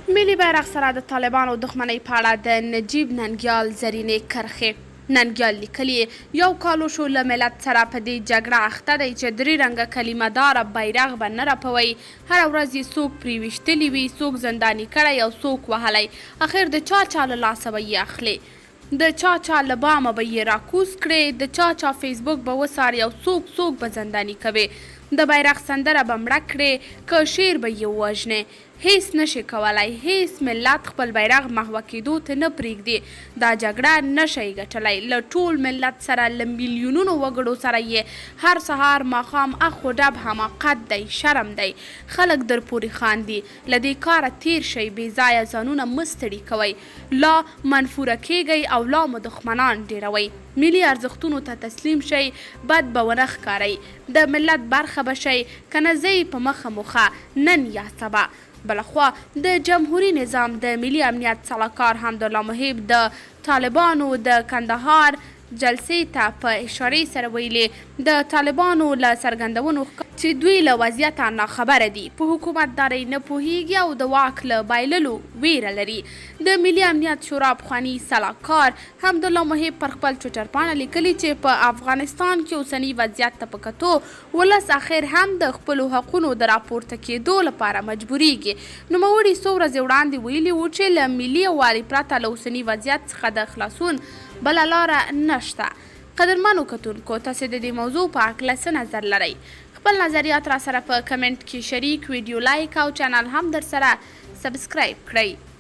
ملي بیرغ سره د طالبانو دښمنۍ په اړه د نجیب ننګیال زرینې کرښې. ننګیال لیکلي یو کال وشو له ملت سره په دې جګړه اخته دی چې درې رنګه کلمه داره بیرغ به نه رپوئ. هره ورځ یې څوک پرې ویشتلي وي، څوک زنداني کړی او څوک وهلی. اخر د چا له لاسه به یې اخلي، د چا له بامه به یې راکوز کړې، د چا فیسبوک به وڅاري او څوک به زنداني کوي. د بیرغ سندره به مړه کړې، که شعر به یې ووژنې. هیڅ نشي کولی، هیڅ ملت خپل بیرغ محوه کېدو ته نه پرېږدي. دا جګړه نشئ ګټلی. له ټول ملت سره، له میلیونونو وګړو سره یې هر سهار ماښام اخ و ډب حماقت دی، شرم دی. خلک در پورې خاندي. له دې کاره تیر شئ، بې ځایه ځانونه مه ستړي کوئ. لا منفوره کیږئ او لا مو دښمنان ډیروئ. ملي ارزښتونو ته تسلیم شئ، بد به ونه ښکارئ. د ملت برخه به شئ، که نه ځئ په مخه موخه نن یا سبا. بلخوا د جمهوري نظام د ملي امنیت سلاکار حمدالله محب د طالبانو د کندهار جلسې ته په اشارې سره ویلي د طالبانو له څرګندونو چې دوی له وضعیته ناخبره دي، په حکومتدارۍ نه پوهیږي او د واک له بایللو ویره لري. د ملي امنیت شورا پخواني سلاکار حمدالله محب پر خپل ټویټر پاڼه لیکلي چې په افغانستان کې اوسني وضعیت ته په کتو ولس اخر هم د خپلو حقونو د راپورته کېدو لپاره مجبوریږي. نوموړي څو ورځې وړاندې ویلي وو چې له ملي یووالي پرته له اوسني وضعیت څخه د خلاصون بله لاره نشته. قدرمنو کتونکو، تاسې د دې موضوع په هکله څه نظر لرئ؟ خپل نظریات را سره په کمنټ کې شریک، ویډیو لایک او چینل هم در سره سبسکرایب کړئ.